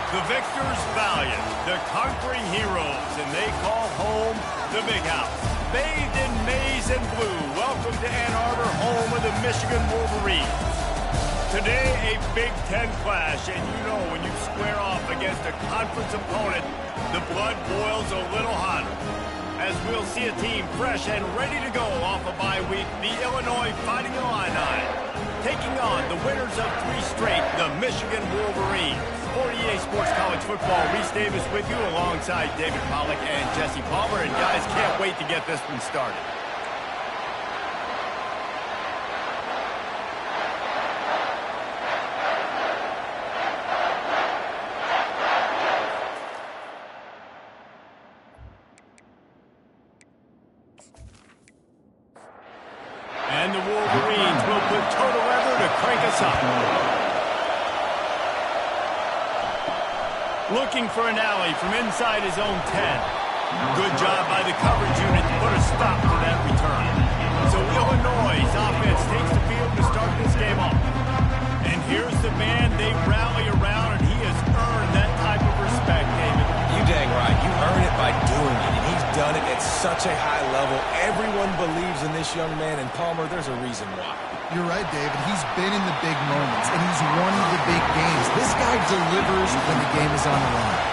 The victors valiant, the conquering heroes, and they call home the Big House. Bathed in maize and blue, welcome to Ann Arbor, home of the Michigan Wolverines. Today, a Big Ten clash, and you know when you square off against a conference opponent, the blood boils a little hotter. As we'll see a team fresh and ready to go off a bye week, the Illinois Fighting Illini, taking on the winners of 3 straight, the Michigan Wolverines. For EA Sports College Football, Reese Davis with you alongside David Pollack and Jesse Palmer. And guys, can't wait to get this one started. And the Wolverines will put total effort to crank us up. Looking for an alley from inside his own 10. Good job by the coverage unit to put a stop to that return. So Illinois' offense takes the field to start this game off. And here's the man they rally around, and he has earned that type of respect, David. You dang right. You earn it by doing it, and he's done it at such a high level. Everyone believes in this young man, and Palmer, there's a reason why. You're right, David. He's been in the big moments, and he's won the big games. This guy delivers when the game is on the line.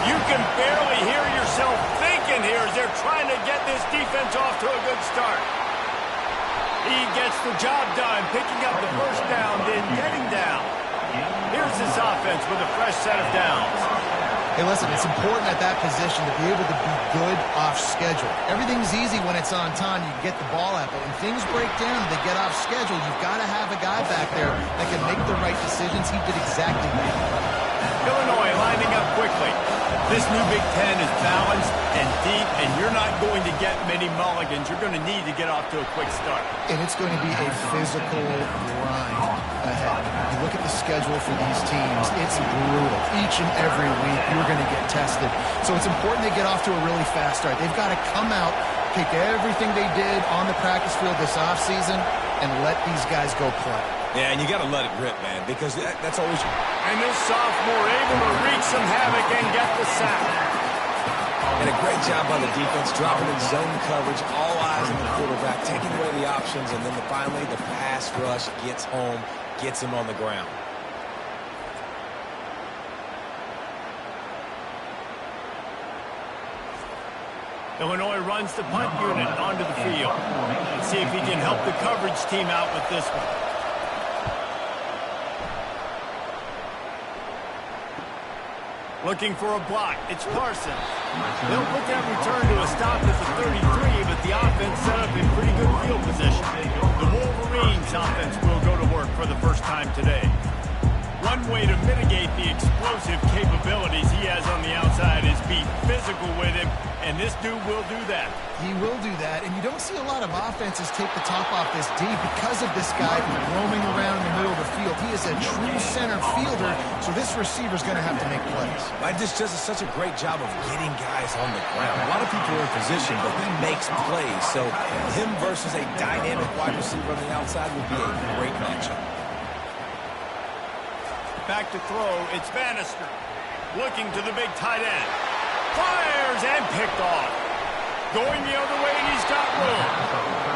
You can barely hear yourself thinking here as they're trying to get this defense off to a good start. He gets the job done, picking up the first down, then getting down. Here's this offense with a fresh set of downs. Hey, listen, it's important at that position to be able to be good off schedule. Everything's easy when it's on time. You can get the ball out, but when things break down and they get off schedule, you've got to have a guy back there that can make the right decisions. He did exactly that. Illinois lining up quickly. This new Big Ten is balanced and deep, and you're not going to get many mulligans. You're going to need to get off to a quick start. And it's going to be a physical grind ahead. You look at the schedule for these teams, it's brutal. Each and every week, you're going to get tested. So it's important they get off to a really fast start. They've got to come out, take everything they did on the practice field this offseason, and let these guys go play. Yeah, and you got to let it rip, man, because that's always... And this sophomore able to wreak some havoc and get the sack. And a great job by the defense, dropping in zone coverage, all eyes on the quarterback, taking away the options, and then finally the pass rush gets home, gets him on the ground. Illinois runs the punt unit onto the field. Let's see if he can help the coverage team out with this one. Looking for a block. It's Parsons. They'll put that return to a stop at the 33, but the offense set up in pretty good field position. The Wolverines offense will go to work for the first time today. One way to mitigate the explosive capabilities he has on the outside is be physical with him, and this dude will do that. He will do that, and you don't see a lot of offenses take the top off this D because of this guy roaming around in the middle of the field. He is a true center fielder, so this receiver's going to have to make plays. But just does such a great job of getting guys on the ground. A lot of people are in position, but he makes plays, so him versus a dynamic wide receiver on the outside would be a great matchup. Back to throw, it's Bannister. Looking to the big tight end. Fires and picked off. Going the other way, and he's got room.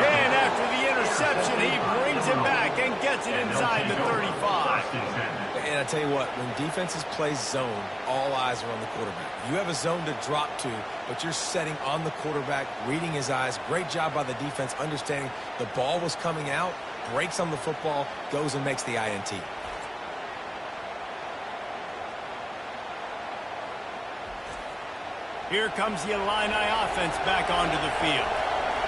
And after the interception, he brings him back and gets it inside the 35. And I tell you what, when defenses play zone, all eyes are on the quarterback. You have a zone to drop to, but you're setting on the quarterback, reading his eyes. Great job by the defense, understanding the ball was coming out, breaks on the football, goes and makes the INT. Here comes the Illini offense back onto the field.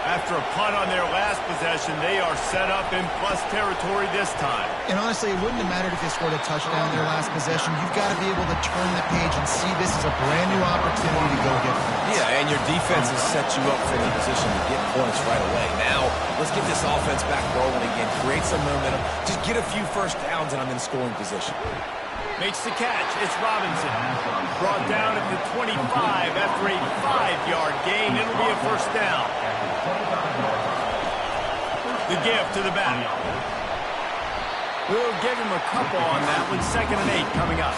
After a punt on their last possession, they are set up in plus territory this time. And honestly, it wouldn't have mattered if they scored a touchdown their last possession. You've got to be able to turn the page and see this as a brand new opportunity to go get points. Yeah, and your defense has set you up for the position to get points right away. Now, let's get this offense back rolling again, create some momentum, just get a few first downs, and I'm in scoring position. Makes the catch. It's Robinson. Brought down at the 25 after a 5-yard gain. It'll be a first down. The give to the back. We'll give him a couple on that one. 2nd and 8 coming up.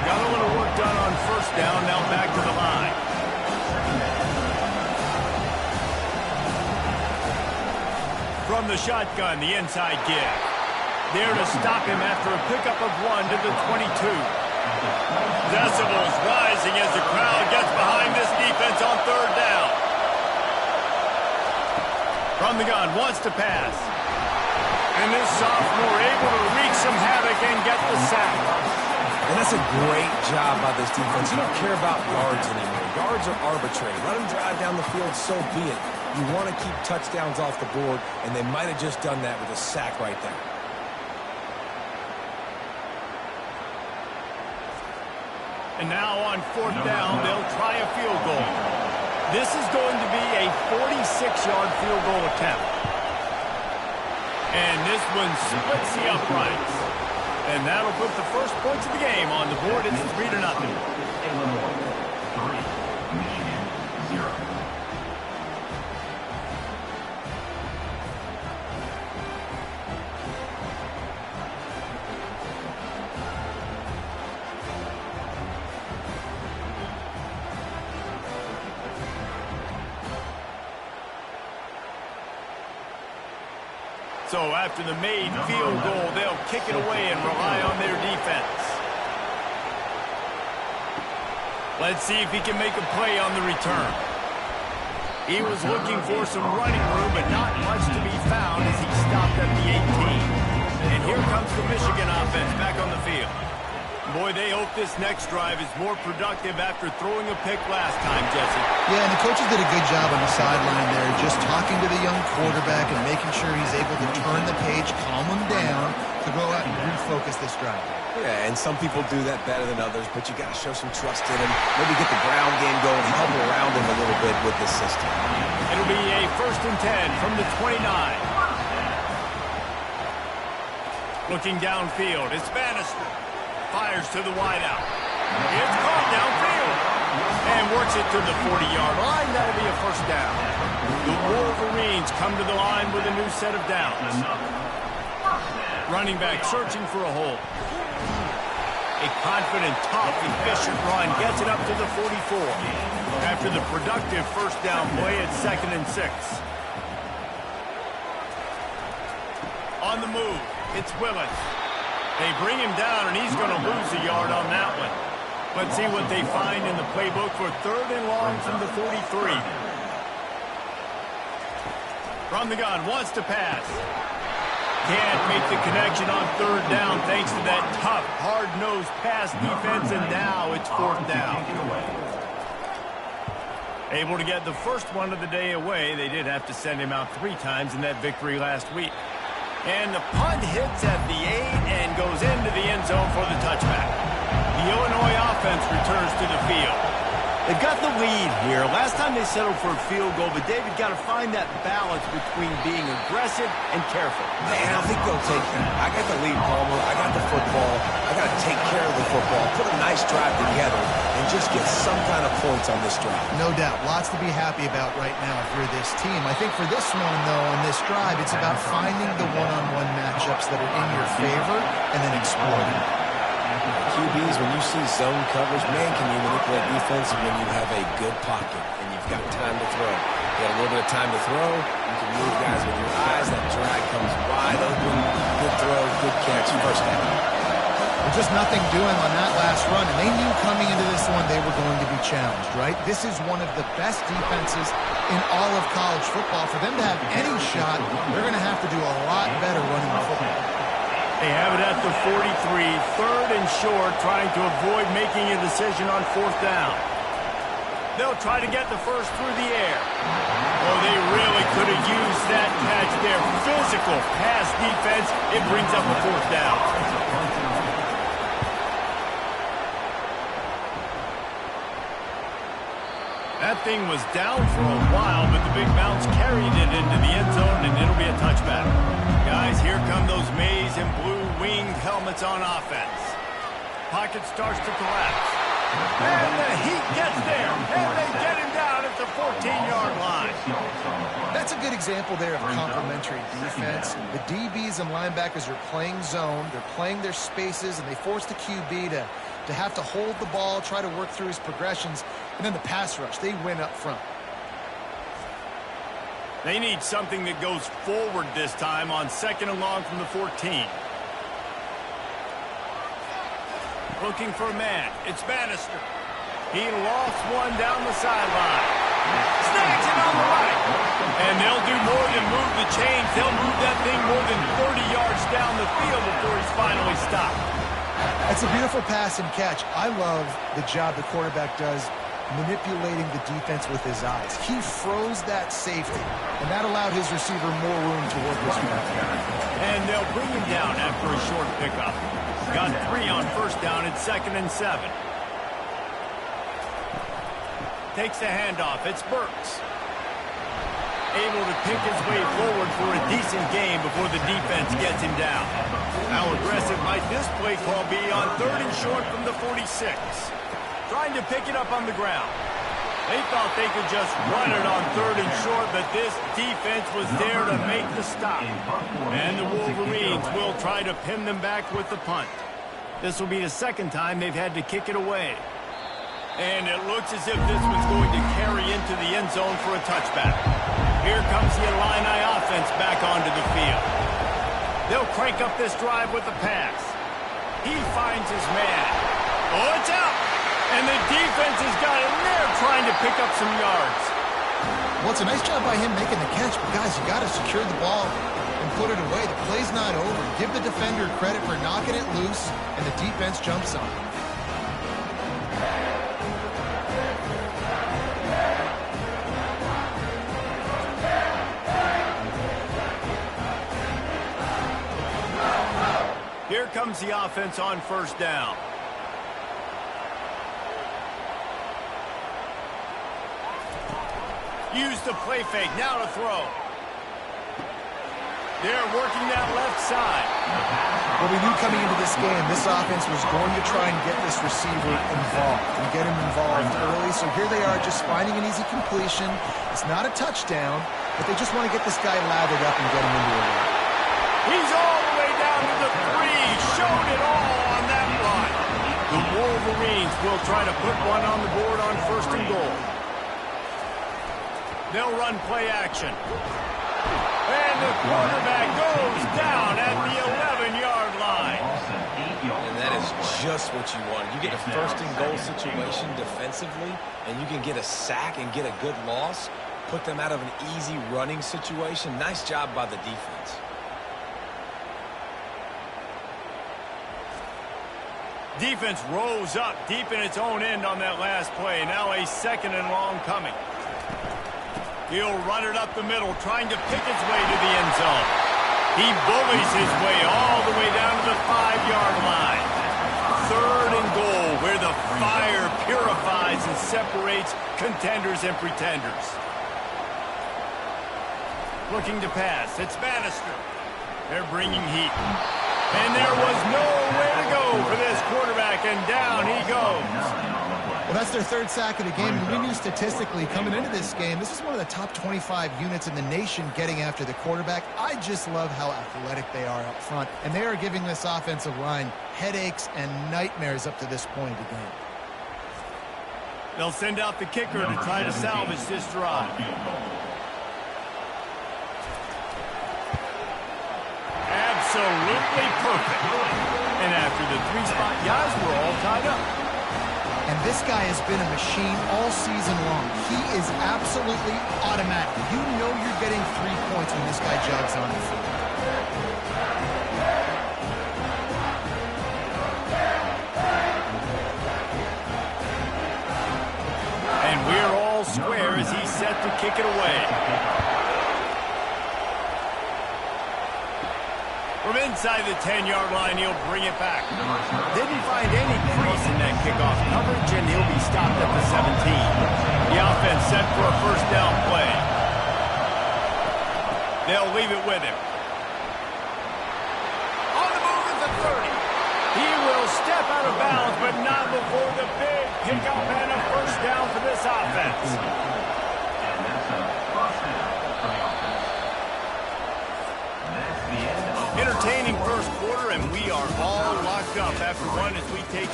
Got a little work done on 1st down. Now back to the line. From the shotgun, the inside give. There to stop him after a pickup of 1 to the 22. Decibels rising as the crowd gets behind this defense on 3rd down. From the gun, wants to pass. And this sophomore able to wreak some havoc and get the sack. And that's a great job by this defense. You don't care about yards anymore. Yards are arbitrary. Let them drive down the field, so be it. You want to keep touchdowns off the board, and they might have just done that with a sack right there. And now on 4th down, they'll try a field goal. This is going to be a 46-yard field goal attempt. And this one splits the uprights. And that'll put the first points of the game on the board. It's 3-0. Illinois 3, Michigan 0. So after the made field goal, they'll kick it away and rely on their defense. Let's see if he can make a play on the return. He was looking for some running room, but not much to be found as he stopped at the 18. And here comes the Michigan offense back on the field. Boy, they hope this next drive is more productive after throwing a pick last time, Jesse. Yeah, and the coaches did a good job on the sideline there, just talking to the young quarterback and making sure he's able to turn the page, calm him down, to go out and refocus this drive. Yeah, and some people do that better than others, but you got to show some trust in him. Maybe get the ground game going, help around him a little bit with this system. It'll be a 1st and 10 from the 29. Looking downfield, it's Bannister. Fires to the wideout. It's caught downfield. And works it to the 40-yard line. That'll be a 1st down. The Wolverines come to the line with a new set of downs. Running back searching for a hole. A confident, tough, efficient run gets it up to the 44. After the productive 1st down play, it's 2nd and 6. On the move, it's Willis. They bring him down, and he's going to lose a yard on that one. Let's see what they find in the playbook for 3rd and long from the 43. From the gun, wants to pass. Can't make the connection on 3rd down thanks to that tough, hard-nosed pass defense, and now it's 4th down. Able to get the first one of the day away. They did have to send him out 3 times in that victory last week. And the punt hits at the 8 and goes into the end zone for the touchback. The Illinois offense returns to the field. They've got the lead here. Last time they settled for a field goal, but David got to find that balance between being aggressive and careful. Man, I think they'll take that. I got the lead, Palmer. I got the football. I got to take care of the football, put a nice drive together, and just get some kind of points on this drive. No doubt. Lots to be happy about right now if you're this team. I think for this one, though, on this drive, it's about finding the one-on-one matchups that are in your favor and then exploiting. QBs, when you see zone coverage, man, can you manipulate defense when you have a good pocket and you've got time to throw. You got a little bit of time to throw. You can move guys with your eyes. That drag comes wide open. Good throw, good catch, 1st down. Just nothing doing on that last run, and they knew coming into this one they were going to be challenged, right? This is one of the best defenses in all of college football. For them to have any shot, they're going to have to do a lot better running the football. They have it at the 43, 3rd and short, trying to avoid making a decision on 4th down. They'll try to get the first through the air. Oh, they really could have used that catch there. Physical pass defense. It brings up a 4th down. That thing was down for a while, but the big bounce carried it into the end zone, and it'll be a touchback. Guys, here come those maize and blue winged helmets on offense. Pocket starts to collapse. And the heat gets there, and they get him down at the 14-yard line. That's a good example there of complementary defense. The DBs and linebackers are playing zone. They're playing their spaces, and they force the QB to have to hold the ball, try to work through his progressions. And then the pass rush, they win up front. They need something that goes forward this time on 2nd and long from the 14. Looking for a man. It's Bannister. He lost one down the sideline. Snags it on the right. And they'll do more than move the chains. They'll move that thing more than 30 yards down the field before he's finally stopped. That's a beautiful pass and catch. I love the job the quarterback does manipulating the defense with his eyes. He froze that safety, and that allowed his receiver more room to work his way. And they'll bring him down after a short pickup. Got 3 on 1st down at 2nd and 7. Takes the handoff. It's Burks. Able to pick his way forward for a decent game before the defense gets him down. How aggressive might this play call be on 3rd and short from the 46? Trying to pick it up on the ground. They thought they could just run it on 3rd and short, but this defense was there to make the stop. And the Wolverines will try to pin them back with the punt. This will be the 2nd time they've had to kick it away. And it looks as if this one's going to carry into the end zone for a touchback. Here comes the Illini offense back onto the field. They'll crank up this drive with the pass. He finds his man. Oh, it's out! And the defense has got in there trying to pick up some yards. Well, it's a nice job by him making the catch, but guys, you got to secure the ball and put it away. The play's not over. Give the defender credit for knocking it loose, and the defense jumps on it. Here comes the offense on 1st down. Use the play fake. Now to throw. They're working that left side. Well, we knew coming into this game, this offense was going to try and get this receiver involved and get him involved early. So here they are just finding an easy completion. It's not a touchdown, but they just want to get this guy lathered up and get him into a run. He's all the way down to the 3. Showed it all on that run. The Wolverines will try to put one on the board on 1st and goal. They'll run play action. And the quarterback goes down at the 11-yard line. And that is just what you want. You get a 1st and goal situation defensively, and you can get a sack and get a good loss, put them out of an easy running situation. Nice job by the defense. Defense rose up deep in its own end on that last play. Now a 2nd and long coming. He'll run it up the middle, trying to pick its way to the end zone. He bullies his way all the way down to the 5-yard line. 3rd and goal, where the fire purifies and separates contenders and pretenders. Looking to pass. It's Bannister. They're bringing heat. And there was nowhere to go for this quarterback, and down he goes. Well, that's their 3rd sack of the game, and we knew statistically coming into this game, this is one of the top 25 units in the nation getting after the quarterback. I just love how athletic they are up front, and they are giving this offensive line headaches and nightmares up to this point of the game. They'll send out the kicker to try to salvage this drive. Absolutely perfect. And after the 3-spot guys were all tied up. And this guy has been a machine all season long. He is absolutely automatic. You know you're getting 3 points when this guy jogs on the field. And we're all square as he's set to kick it away. From inside the 10-yard line, he'll bring it back. Didn't find any crease in that kickoff coverage, and he'll be stopped at the 17. The offense set for a 1st down play. They'll leave it with him. On the move at the 30. He will step out of bounds, but not before the big pickup and a 1st down for this offense. And that's a 1st down for the offense.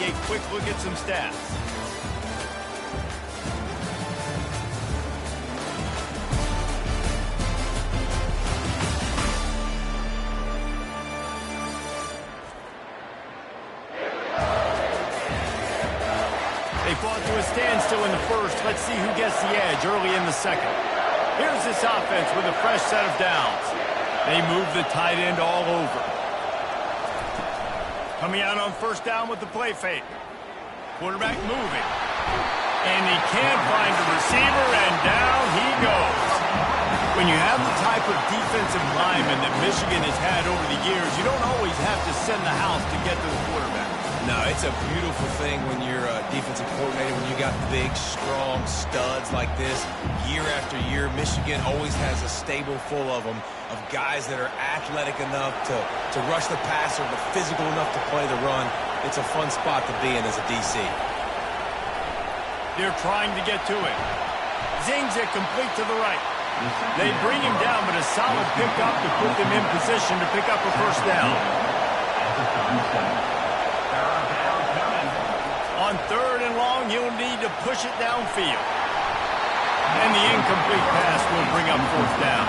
a quick look at some stats. They fought to a standstill in the first. Let's see who gets the edge early in the second. Here's this offense with a fresh set of downs. They move the tight end all over. Coming out on first down with the play fake. Quarterback moving. And he can't find a receiver, and down he goes. When you have the type of defensive lineman that Michigan has had over the years, you don't always have to send the house to get to the quarterback. No, it's a beautiful thing when you're a defensive coordinator, when you got big, strong studs like this. Year after year, Michigan always has a stable full of them, of guys that are athletic enough to rush the passer, but physical enough to play the run. It's a fun spot to be in as a DC. They're trying to get to it. Zings it complete to the right. They bring him down, but a solid pickup to put them in position to pick up a first down. On third and long, he'll need to push it downfield. And the incomplete pass will bring up fourth down.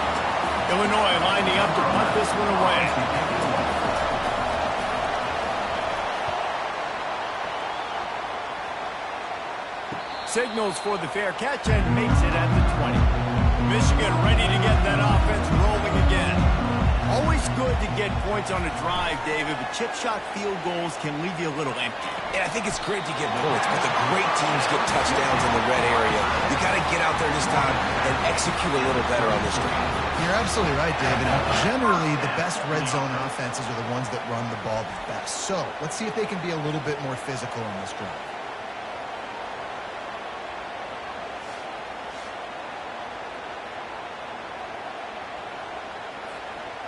Illinois lining up to punt this one away. Signals for the fair catch and makes it at the 20. Michigan ready to get that offense rolling again. Always good to get points on a drive, David, but chip shot field goals can leave you a little empty. And I think it's great to get points, but the great teams get touchdowns in the red area. You got to get out there this time and execute a little better on this drive. You're absolutely right, David. And generally, the best red zone offenses are the ones that run the ball the best. So let's see if they can be a little bit more physical in this drive.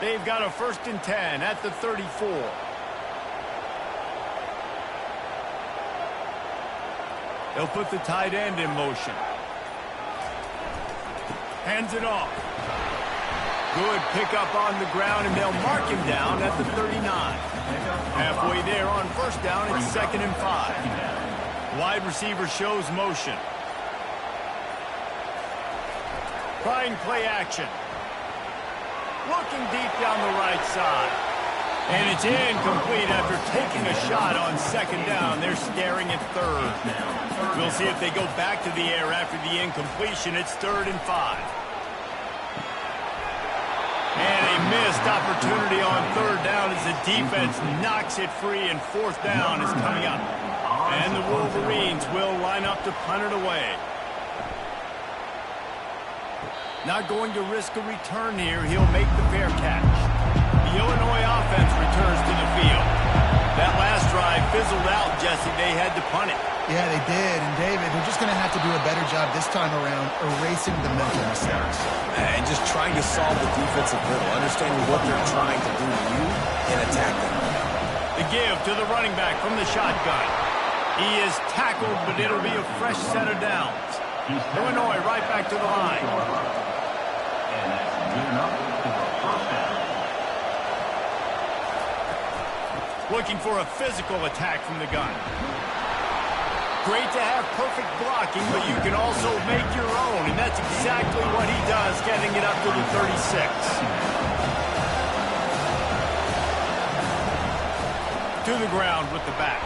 They've got a 1st and 10 at the 34. They'll put the tight end in motion. Hands it off. Good pickup on the ground, and they'll mark him down at the 39. Halfway there on first down, it's 2nd and 5. Wide receiver shows motion. Trying play action. Looking deep down the right side. And it's incomplete after taking a shot on 2nd down. They're staring at 3rd. We'll see if they go back to the air after the incompletion. It's 3rd and 5. And a missed opportunity on 3rd down as the defense knocks it free, and 4th down is coming up. And the Wolverines will line up to punt it away. Not going to risk a return here. He'll make the fair catch. The Illinois offense returns to the field. That last drive fizzled out, Jesse. They had to punt it. Yeah, they did. And, David, they're just going to have to do a better job this time around erasing the mental mistakes. And just trying to solve the defensive riddle, understanding what they're trying to do to you and attack them. The give to the running back from the shotgun. He is tackled, but it'll be a fresh set of downs. Illinois right back to the line. Looking for a physical attack from the gun. Great to have perfect blocking, but you can also make your own, and that's exactly what he does, getting it up to the 36. To the ground with the back.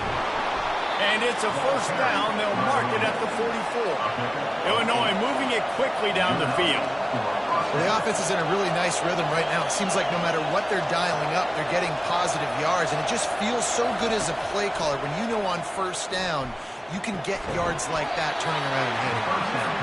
And it's a first down. They'll mark it at the 44. Illinois moving it quickly down the field. Well, the offense is in a really nice rhythm right now. It seems like no matter what they're dialing up, they're getting positive yards, and it just feels so good as a play caller when you know on first down you can get yards like that turning around and hitting.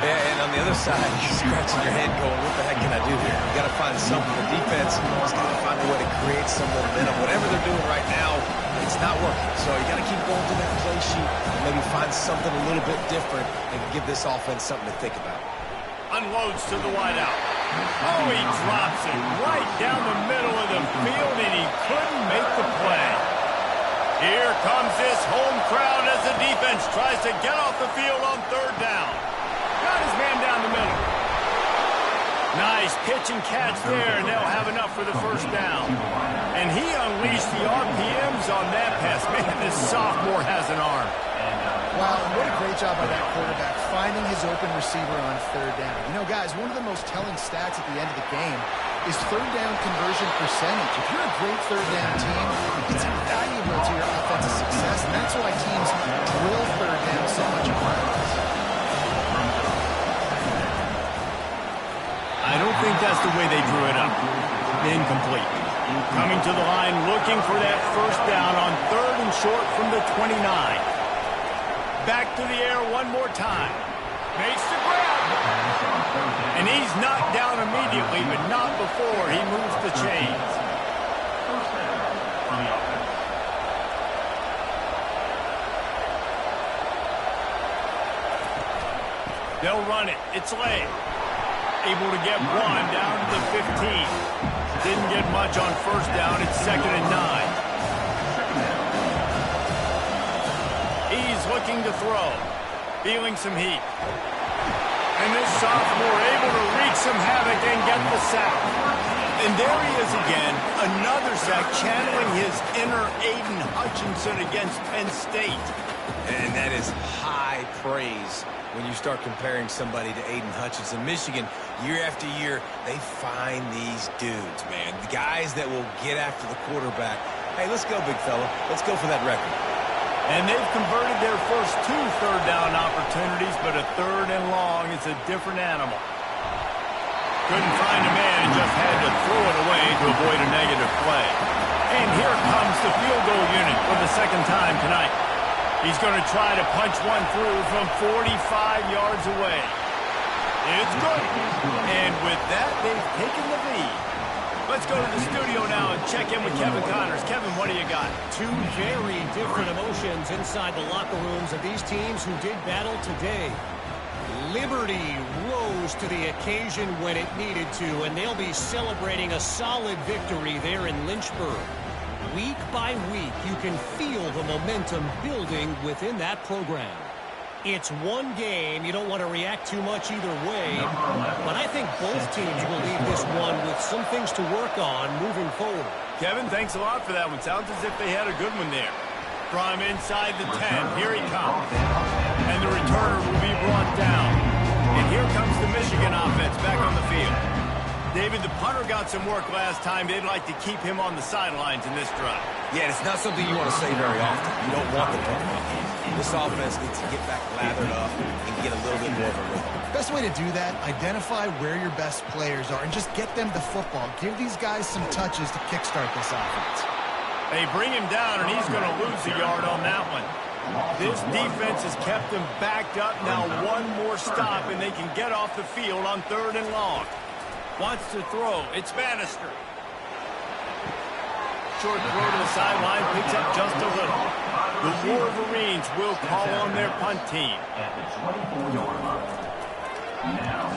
Yeah, and on the other side, you're scratching your head going, what the heck can I do here? You got to find something. The defense has got to find a way to create some momentum. Whatever they're doing right now, it's not working. So you got to keep going to that play sheet and maybe find something a little bit different and give this offense something to think about. Unloads to the wideout. Oh, he drops it right down the middle of the field, and he couldn't make the play. Here comes this home crowd as the defense tries to get off the field on 3rd down. Got his man down the middle. Nice pitch and catch there, and they'll have enough for the first down. And he unleashed the RPMs on that pass. Man, this sophomore has an arm. Wow, and what a great job by that quarterback, finding his open receiver on third down. You know, guys, one of the most telling stats at the end of the game is third down conversion percentage. If you're a great third down team, it's invaluable to your offensive success, and that's why teams drill third down so much in practice. I don't think that's the way they drew it up. Incomplete. Coming to the line, looking for that first down on third and short from the 29. Back to the air one more time. Makes the grab. And he's knocked down immediately, but not before he moves the chains. First down on the offense. They'll run it. It's Lay. Able to get one down to the 15. Didn't get much on first down. It's 2nd and 9. He's looking to throw. Feeling some heat. And this sophomore able to wreak some havoc and get the sack. And there he is again. Another sack, channeling his inner Aiden Hutchinson against Penn State. And that is high praise when you start comparing somebody to Aiden Hutchinson. Michigan, year after year, they find these dudes, man. The guys that will get after the quarterback. Hey, let's go, big fella. Let's go for that record. And they've converted their first 2 third down opportunities, but a 3rd and long is a different animal. Couldn't find a man and just had to throw it away to avoid a negative play. And here comes the field goal unit for the second time tonight. He's going to try to punch one through from 45 yards away. It's good. And with that, they've taken the lead. Let's go to the studio now and check in with Kevin Connors. Kevin, what do you got? 2 very different emotions inside the locker rooms of these teams who did battle today. Liberty rose to the occasion when it needed to, and they'll be celebrating a solid victory there in Lynchburg. Week by week, you can feel the momentum building within that program. It's one game. You don't want to react too much either way. But I think both teams will leave this one with some things to work on moving forward. Kevin, thanks a lot for that one. Sounds as if they had a good one there. From inside the 10, here he comes. And the returner will be brought down. And here comes the Michigan offense back on the field. David, the punter got some work last time. They'd like to keep him on the sidelines in this drive. Yeah, it's not something you want to say very often. You don't want the punter. This offense needs to get back lathered up and get a little bit more of a rhythm. Best way to do that, identify where your best players are and just get them the football. Give these guys some touches to kickstart this offense. They bring him down, and he's going to lose a yard on that one. This defense has kept them backed up. Now one more stop, and they can get off the field on 3rd and long. Wants to throw. It's Bannister. Short throw to the sideline, picks up just a little. The Wolverines will call on their punt team. At the 24-yard line. Now,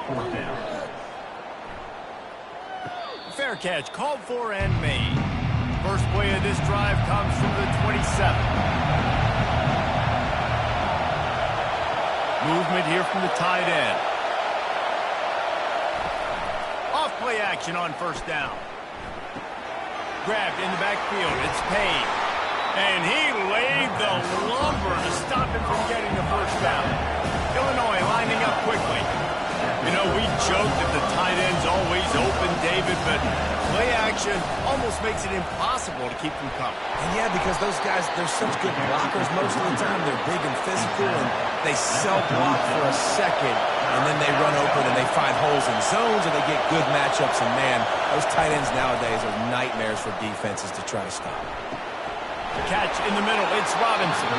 4th down. Fair catch, called for and made. First play of this drive comes from the 27. Movement here from the tight end. Off play action on first down. Grabbed in the backfield. It's Payne. And he laid the lumber to stop him from getting the first down. Illinois lining up quickly. You know, we joke that the tight end's always open, David, but play action almost makes it impossible to keep them coming. And yeah, because those guys, they're such good blockers most of the time. They're big and physical, and they self-block for a second, and then they run open and they find holes in zones, and they get good matchups. And, man, those tight ends nowadays are nightmares for defenses to try to stop. Catch in the middle. It's Robinson.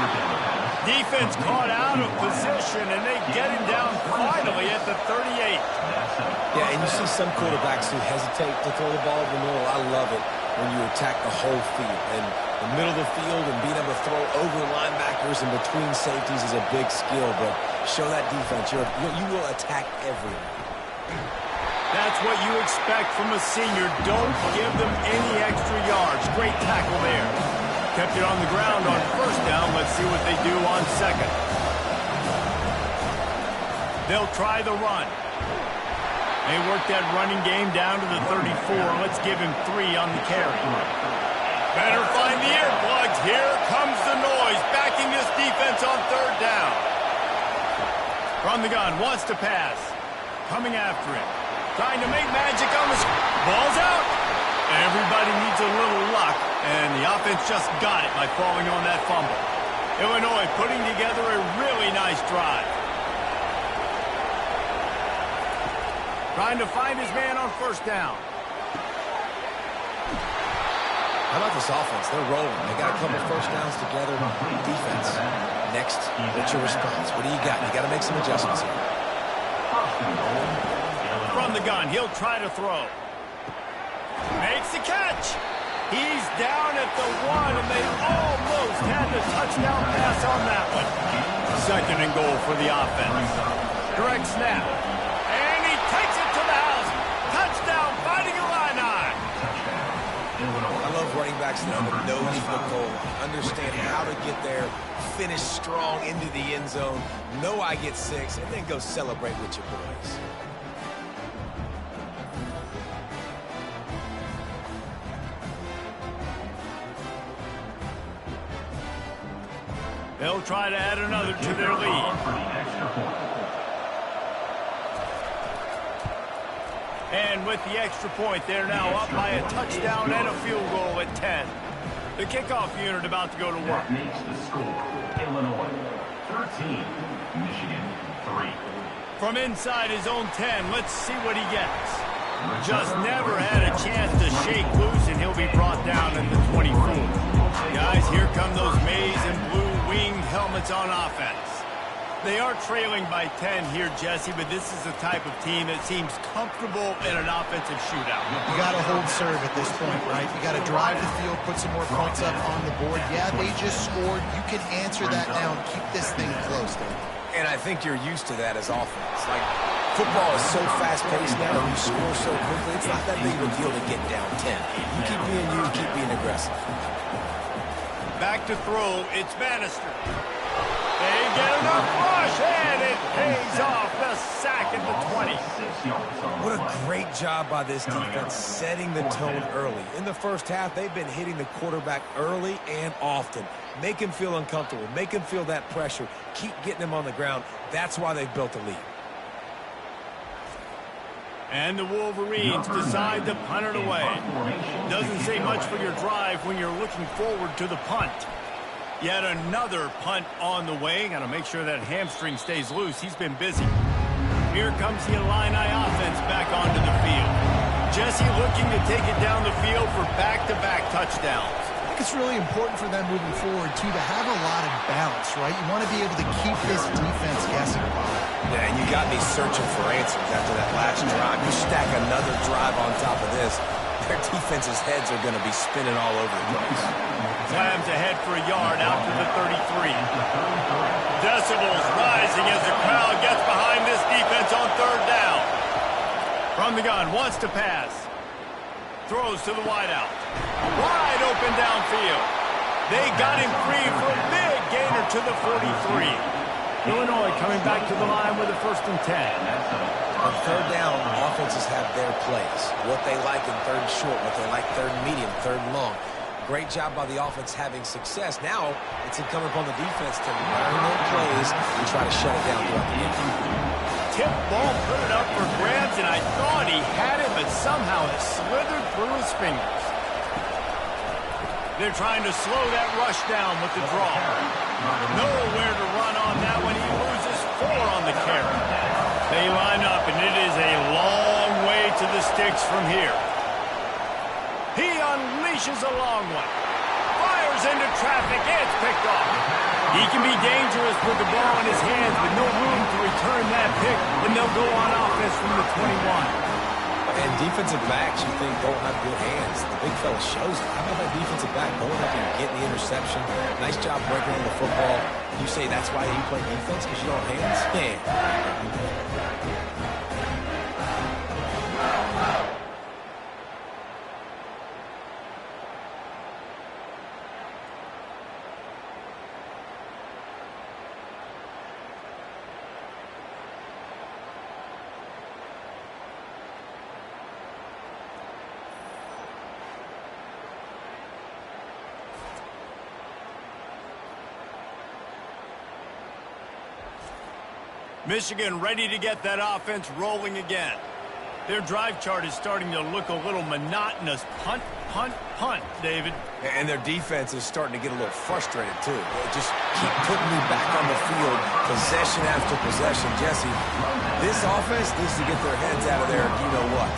Defense caught out of position, and they get him down finally at the 38. Yeah, and you see some quarterbacks who hesitate to throw the ball in the middle. I love it when you attack the whole field. And the middle of the field and being able to throw over linebackers and between safeties is a big skill. But show that defense. You will attack everyone. That's what you expect from a senior. Don't give them any extra yards. Great tackle there. Kept it on the ground on first down. Let's see what they do on second. They'll try the run. They work that running game down to the 34. Let's give him 3 on the carry. Better find the earplugs. Here comes the noise, backing this defense on 3rd down. From the gun, wants to pass. Coming after it. Trying to make magic on the... Ball's out. Everybody needs a little luck, and the offense just got it by falling on that fumble. Illinois putting together a really nice drive. Trying to find his man on 1st down. How about this offense? They're rolling. They got a couple 1st downs together. Defense. Next, what's your response? What do you got? You got to make some adjustments here. From the gun, he'll try to throw. Makes the catch. He's down at the 1, and they almost had the touchdown pass on that one. 2nd and goal for the offense. Direct snap. And he takes it to the house. Touchdown, Fighting Illini. I love running backs that have a nose for the goal, understand how to get there, finish strong into the end zone, know I get 6, and then go celebrate with your boys. They'll try to add another to their lead. And with the extra point, they're now up by a touchdown and a field goal at 10. The kickoff unit about to go to work. That makes the score Illinois 13, Michigan 3. From inside his own 10, let's see what he gets. Just never had a chance to shake loose, and he'll be brought down in the 24. Guys, here come those maize and blue winged helmets on offense. They are trailing by 10 here, Jesse, but this is the type of team that seems comfortable in an offensive shootout. You got to hold serve at this point, right? You got to drive the field, put some more points up on the board. Yeah, they just scored. You can answer that now and keep this thing close, Dave. And I think you're used to that as offense. Like, football is so fast-paced now, and you score so quickly, it's not that big of a deal to get down 10. You keep being you, keep being aggressive. Back to throw, it's Bannister. They get enough rush, and it pays off the sack at the 20. What a great job by this defense setting the tone early. In the 1st half, they've been hitting the quarterback early and often. Make him feel uncomfortable. Make him feel that pressure. Keep getting him on the ground. That's why they've built a lead. And the Wolverines decide to punt it away. Doesn't say much for your drive when you're looking forward to the punt. Yet another punt on the way. Got to make sure that hamstring stays loose. He's been busy. Here comes the Illini offense back onto the field. Jesse looking to take it down the field for back-to-back touchdowns. I think it's really important for them moving forward, too, to have a lot of balance, right? You want to be able to keep this defense guessing. Yeah, and you got me searching for answers after that last drive. You stack another drive on top of this, their defense's heads are going to be spinning all over the place. Slams ahead for a yard out to the 33. Decibels rising as the crowd gets behind this defense on 3rd down. From the gun, wants to pass. Throws to the wideout. Wide open downfield. They got him free for a big gainer to the 43. Illinois coming back to the line with a 1st and 10. On 3rd down, offenses have their plays. What they like in 3rd and short, what they like 3rd and medium, 3rd and long. Great job by the offense having success. Now, it's incumbent upon the defense to learn their plays and try to shut it down throughout the game. Tip ball, put it up for grabs, and I thought he had it, but somehow it slithered through his fingers. They're trying to slow that rush down with the draw. Nowhere to run on that one. He loses 4 on the carry. They line up, and it is a long way to the sticks from here. He unleashes a long one. Fires into traffic. It's picked off. He can be dangerous with the ball in his hands, but no room to return that pick, and they'll go on offense from the 21. And defensive backs, you think, don't have good hands. The big fella shows it. How about that defensive back going up and getting the interception? Nice job breaking on the football. You say that's why you play defense, because you don't have hands? Yeah. Michigan ready to get that offense rolling again. Their drive chart is starting to look a little monotonous. Punt, punt, punt, David. And their defense is starting to get a little frustrated, too. They just keep putting me back on the field, possession after possession. Jesse, this offense needs to get their heads out of there, you-know-what.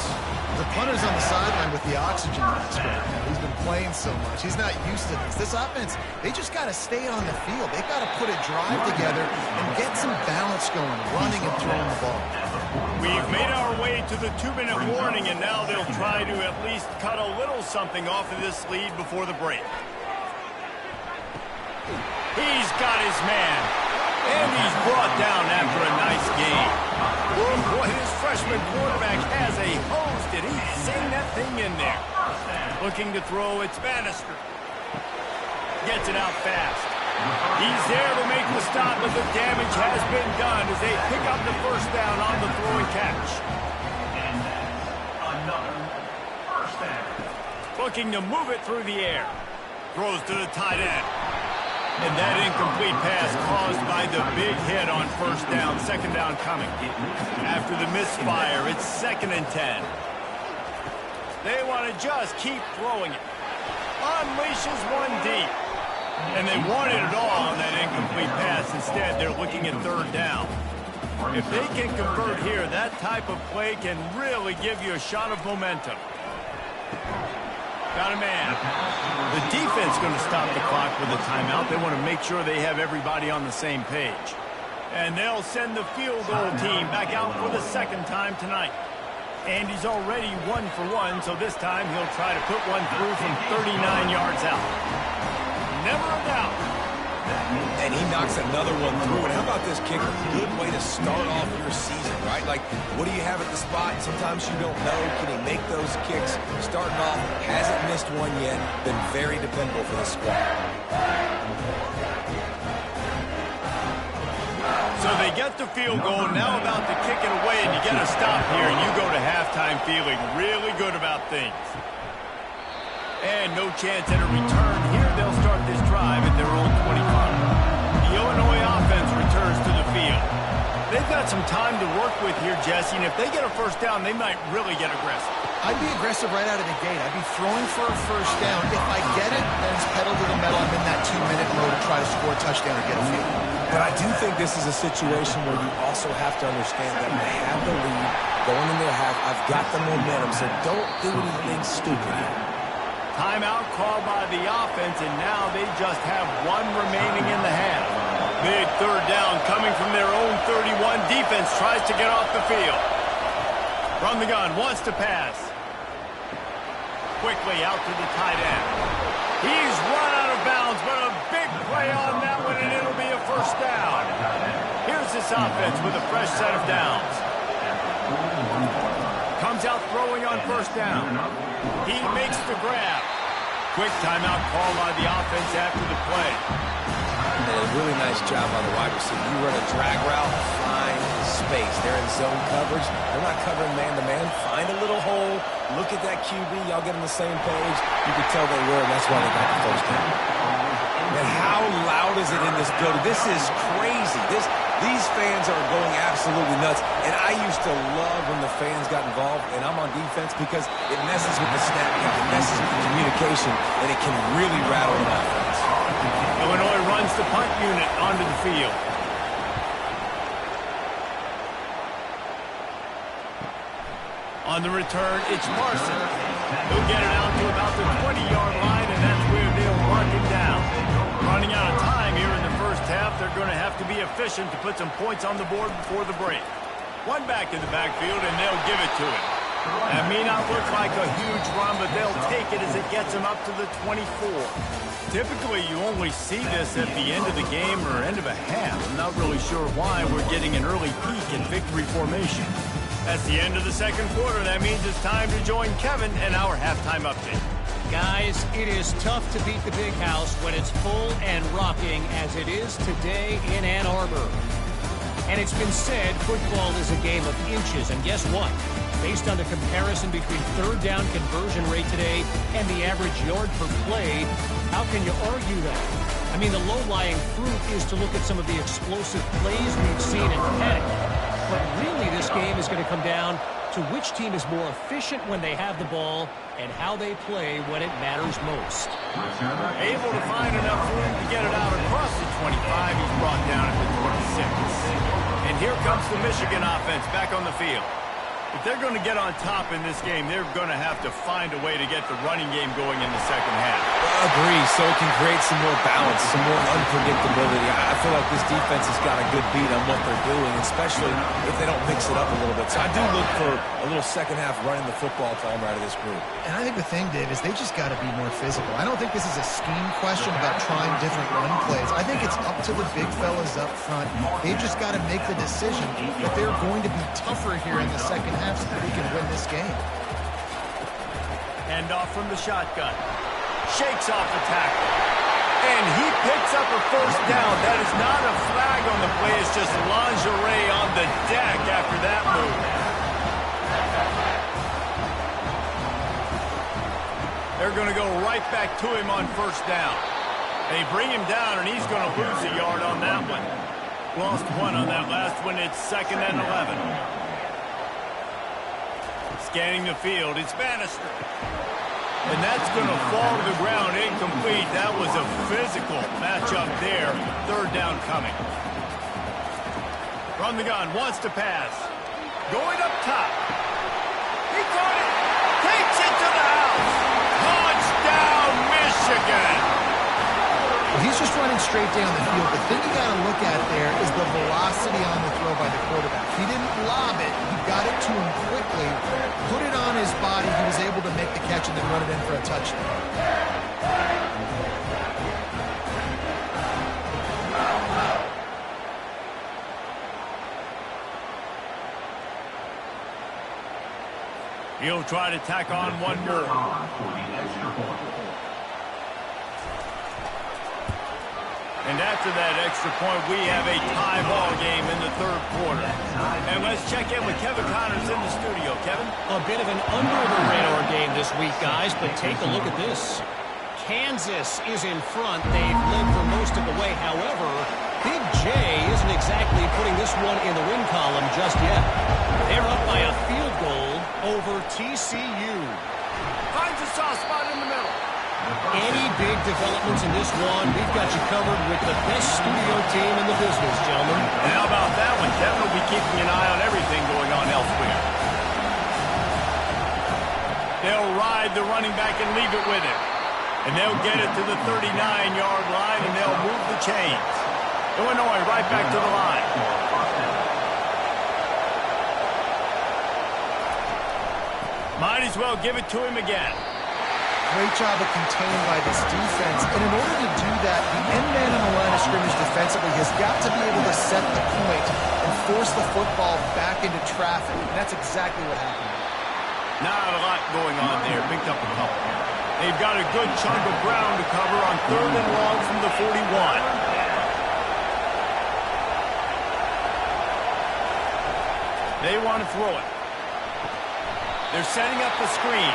The punter's on the sideline with the oxygen mask right now. He's been playing so much. He's not used to this. This offense, they just got to stay on the field. They've got to put a drive together and get some balance going, running and throwing the ball. We've made our way to the 2-minute warning, and now they'll try to at least cut a little something off of this lead before the break. He's got his man, and he's brought down after a nice game. Boy, this freshman quarterback has a hose. Did he sing that thing in there? Looking to throw, it's Bannister. Gets it out fast. He's there to make the stop, but the damage has been done as they pick up the first down on the throw and catch. And another first down. Looking to move it through the air. Throws to the tight end. And that incomplete pass caused by the big hit on first down. Second down coming. After the misfire, it's 2nd and 10. They want to just keep throwing it. Unleashes one deep. And they wanted it all on that incomplete pass. Instead, they're looking at 3rd down. If they can convert here, that type of play can really give you a shot of momentum. Got a man. The defense going to stop the clock with a timeout. They want to make sure they have everybody on the same page. And they'll send the field goal team back out for the 2nd time tonight. Andy's already 1 for 1, so this time he'll try to put one through from 39 yards out. Never a doubt. And he knocks another one through. And how about this kicker? Good way to start off your season, right? Like, what do you have at the spot? Sometimes you don't know. Can he make those kicks? Starting off, hasn't missed one yet. Been very dependable for this squad. So they get the field goal, now about to kick it away, and you get a stop here, and you go to halftime feeling really good about things. And no chance at a return here. They'll start this drive at their own 25. The Illinois offense returns to the field. They've got some time to work with here, Jesse, and if they get a first down, they might really get aggressive. I'd be aggressive right out of the gate. I'd be throwing for a first down. If I get it, then it's pedal to the metal. I'm in that 2-minute mode to try to score a touchdown or get a field. But I do think this is a situation where you also have to understand that I have the lead going into the half. I've got the momentum, so don't do anything stupid here. Timeout called by the offense, and now they just have one remaining in the half. Big 3rd down coming from their own 31. Defense tries to get off the field. From the gun, wants to pass. Quickly out to the tight end. He's run out of bounds, but a big play on that one, and it'll be a first down. Here's this offense with a fresh set of downs. Comes out throwing on first down. He makes the grab. Quick timeout call by the offense after the play. And a really nice job by the wide receiver. You run a drag route, find space. They're in zone coverage. They're not covering man-to-man. Find a little hole. Look at that QB. Y'all get on the same page. You can tell they were, and that's why they got the first down. And how loud is it in this building? This is crazy. These fans are going absolutely nuts. And I used to love when the fans got involved, and I'm on defense because it messes with the snap count. It messes with the communication, and it can really rattle an offense. Illinois runs the punt unit onto the field. On the return, it's Larson. He'll get it out to about the 20-yard line, and that's where they'll run him down. Running out of time here in the first half, they're going to have to be efficient to put some points on the board before the break. One back in the backfield, and they'll give it to him. That may not look like a huge run, but they'll take it as it gets them up to the 24. Typically, you only see this at the end of the game or end of a half. I'm not really sure why we're getting an early peek in victory formation. That's the end of the second quarter. That means it's time to join Kevin and our halftime update. Guys, it is tough to beat the Big House when it's full and rocking as it is today in Ann Arbor. And it's been said football is a game of inches, and guess what? Based on the comparison between 3rd down conversion rate today and the average yard per play, how can you argue that? I mean, the low-lying fruit is to look at some of the explosive plays we've seen in Peck. But really, this game is going to come down to which team is more efficient when they have the ball and how they play when it matters most. Able to find enough room to get it out across the 25. He's brought down at the 26. And here comes the Michigan offense back on the field. If they're going to get on top in this game, they're going to have to find a way to get the running game going in the second half. Agree, so it can create some more balance, some more unpredictability. I feel like this defense has got a good beat on what they're doing, especially if they don't mix it up a little bit. So I do look for a little second half running the football from out of this group. And I think the thing, Dave, is they just got to be more physical. I don't think this is a scheme question about trying different run plays. I think it's up to the big fellas up front. They've just got to make the decision that they're going to be tougher here in the second half so that we can win this game. Hand off from the shotgun. Shakes off the tackle. And he picks up a first down. That is not a flag on the play. It's just lingerie on the deck after that move. They're going to go right back to him on first down. They bring him down, and he's going to lose a yard on that one. Lost one on that last one. It's 2nd and 11. Scanning the field, it's Bannister. And that's going to fall to the ground incomplete. That was a physical matchup there. 3rd down coming. From the gun, wants to pass. Going up top. He caught it. Takes it to the house. Touchdown, Michigan. Well, he's just running straight down the field. The thing you got to look at there is the velocity on the throw by the quarterback. He didn't lob it. He got it to him quickly, put it on his body. He was able to make the catch and then run it in for a touchdown. He'll try to tack on one more. And after that extra point, we have a tie ball game in the 3rd quarter. And let's check in with Kevin Connors in the studio. Kevin? A bit of an under-the-radar game this week, guys, but take a look at this. Kansas is in front. They've led for most of the way. However, Big J isn't exactly putting this one in the win column just yet. They're up by a field goal over TCU. Finds a soft spot in the middle. Any big developments in this one, we've got you covered with the best studio team in the business, gentlemen. And how about that one? Kevin will be keeping an eye on everything going on elsewhere. They'll ride the running back and leave it with him. And they'll get it to the 39-yard line, and they'll move the chains. Illinois right back to the line. Might as well give it to him again. Great job of containing by this defense. And in order to do that, the end man on the line of scrimmage defensively has got to be able to set the point and force the football back into traffic. And that's exactly what happened. Not a lot going on there. Picked up a couple. They've got a good chunk of ground to cover on 3rd and long from the 41. They want to throw it. They're setting up the screen.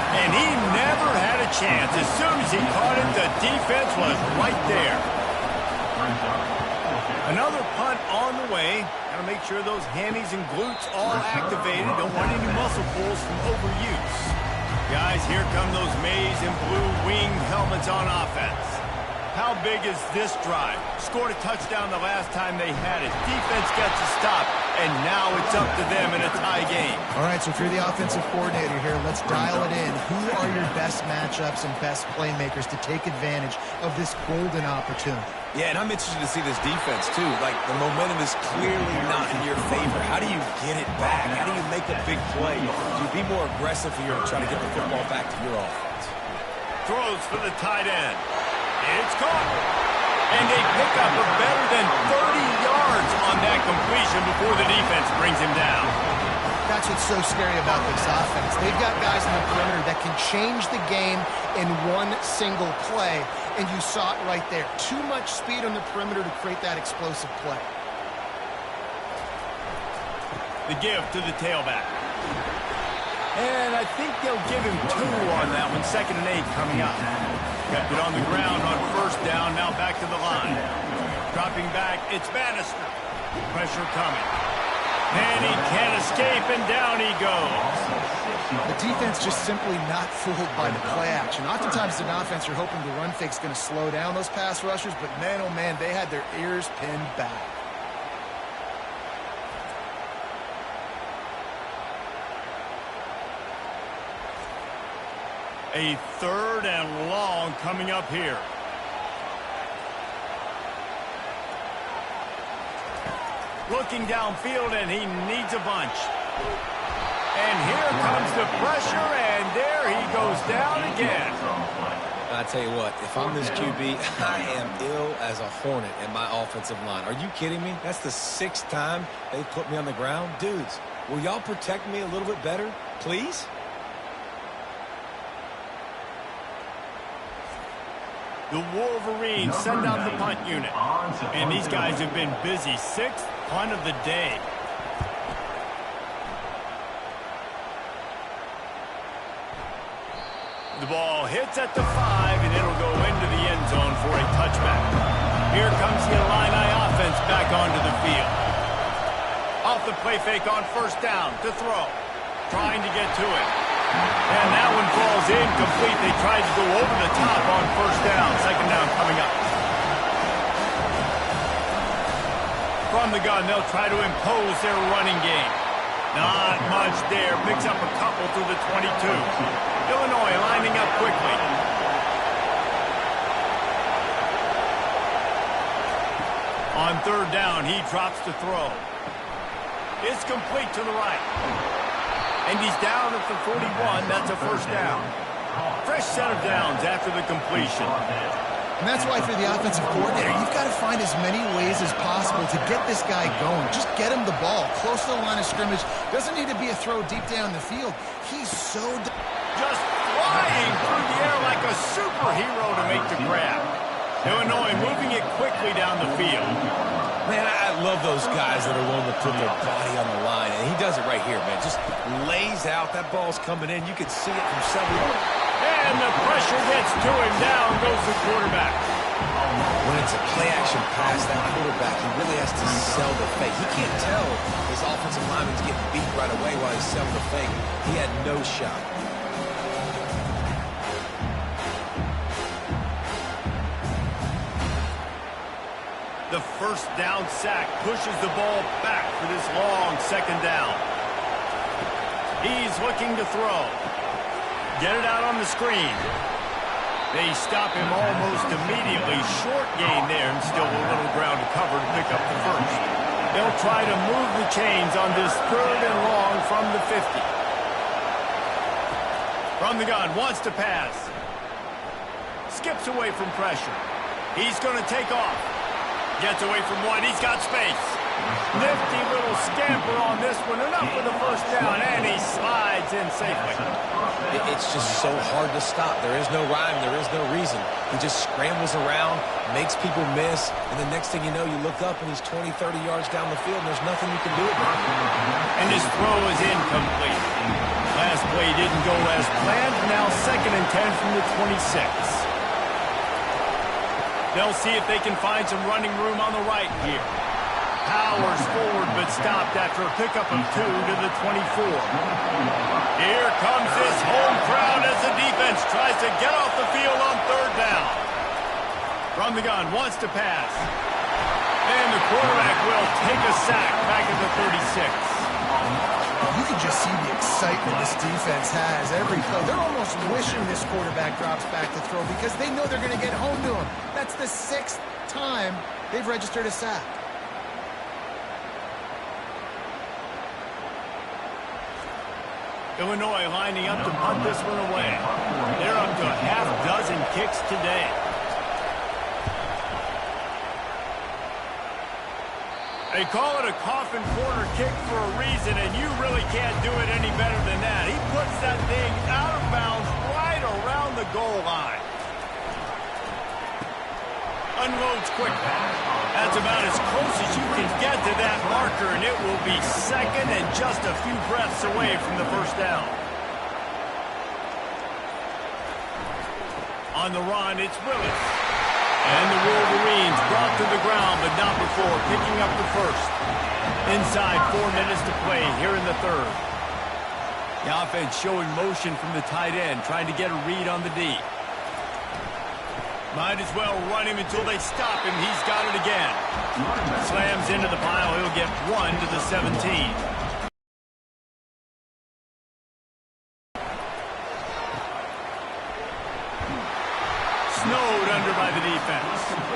And he never had a chance. As soon as he caught it, the defense was right there. Another punt on the way. Got to make sure those hammies and glutes all activated. Don't want any muscle pulls from overuse. Guys, here come those maize and blue winged helmets on offense. How big is this drive? Scored a touchdown the last time they had it. Defense gets a stop, and now it's up to them in a tie game. All right, so if you're the offensive coordinator here, let's dial it in. Who are your best matchups and best playmakers to take advantage of this golden opportunity? Yeah, and I'm interested to see this defense, too. Like, the momentum is clearly not in your favor. How do you get it back? How do you make a big play? Do you be more aggressive here and try to get the football back to your offense? Throws for the tight end. It's caught. And they pick up a better than 30 yards on that completion before the defense brings him down. That's what's so scary about this offense. They've got guys in the perimeter that can change the game in one single play, and you saw it right there. Too much speed on the perimeter to create that explosive play. The give to the tailback. And I think they'll give him 2 on that one. 2nd and 8 coming up. Kept it on the ground on first down, now back to the line. Dropping back, it's Bannister. Pressure coming. And he can't escape, and down he goes. The defense just simply not fooled by the play action. Oftentimes, as an offense, you're hoping the run fake's going to slow down those pass rushers, but man, oh man, they had their ears pinned back. A 3rd and long coming up here. Looking downfield, and he needs a bunch. And here comes the pressure, and there he goes down again. I tell you what, if I'm this QB, I am ill as a hornet in my offensive line. Are you kidding me? That's the 6th time they've put me on the ground. Dudes, will y'all protect me a little bit better, please? The Wolverines send out the punt unit. And these guys have been busy. 6th punt of the day. The ball hits at the 5, and it'll go into the end zone for a touchback. Here comes the Illini offense back onto the field. Off the play fake on first down to throw. Trying to get to it. And that one falls incomplete. They tried to go over the top on first down. 2nd down coming up. From the gun, they'll try to impose their running game. Not much there. Picks up a couple to the 22. Illinois lining up quickly. On 3rd down, he drops to throw. It's complete to the right. And he's down at the 41. That's a 1st down. Fresh set of downs after the completion. And that's why for the offensive coordinator, you've got to find as many ways as possible to get this guy going. Just get him the ball close to the line of scrimmage. Doesn't need to be a throw deep down the field. He's so... Just flying through the air like a superhero to make the grab. Illinois moving it quickly down the field. Man, I love those guys that are willing to put their body on the line, and he does it right here, man. Just lays out. That ball's coming in. You can see it from several. And the pressure gets to him. Down goes the quarterback. When it's a play-action pass, that quarterback, he really has to sell the fake. He can't tell his offensive lineman's getting beat right away while he's selling the fake. He had no shot. The 1st down sack pushes the ball back for this long 2nd down. He's looking to throw. Get it out on the screen. They stop him almost immediately. Short gain there, and still a little ground to cover to pick up the 1st. They'll try to move the chains on this 3rd and long from the 50. From the gun, wants to pass. Skips away from pressure. He's going to take off. Gets away from one. He's got space. Nifty little scamper on this one. Enough for the 1st down, and he slides in safely. It's just so hard to stop. There is no rhyme. There is no reason. He just scrambles around, makes people miss, and the next thing you know, you look up and he's 20, 30 yards down the field, and there's nothing you can do about it. And his throw is incomplete. Last play didn't go as planned. Now 2nd and 10 from the 26. They'll see if they can find some running room on the right here. Powers forward, but stopped after a pickup of 2 to the 24. Here comes this home crowd as the defense tries to get off the field on 3rd down. From the gun, wants to pass. And the quarterback will take a sack back at the 36. You can just see the excitement this defense has every play. They're almost wishing this quarterback drops back to throw because they know they're going to get home to him. That's the 6th time they've registered a sack. Illinois lining up to punt this one away. They're up to a half-dozen kicks today. They call it a coffin corner kick for a reason, and you really can't do it any better than that. He puts that thing out of bounds right around the goal line. Unloads quickly. That's about as close as you can get to that marker, and it will be 2nd and just a few breaths away from the 1st down. On the run, it's Willis. And the Wolverines brought to the ground, but not before picking up the first. Inside 4 minutes to play here in the third. The offense showing motion from the tight end, trying to get a read on the D. Might as well run him until they stop him. He's got it again. Slams into the pile. He'll get 1 to the 17. Snowed under by the defense.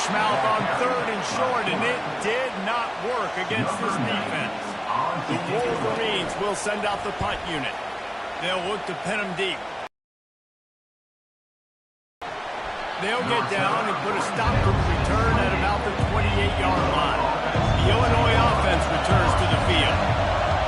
Mouth on 3rd and short, and it did not work against this defense. The Wolverines will send out the punt unit. They'll look to pin them deep. They'll get down and put a stop for the return at about the 28-yard line. The Illinois offense returns to the field.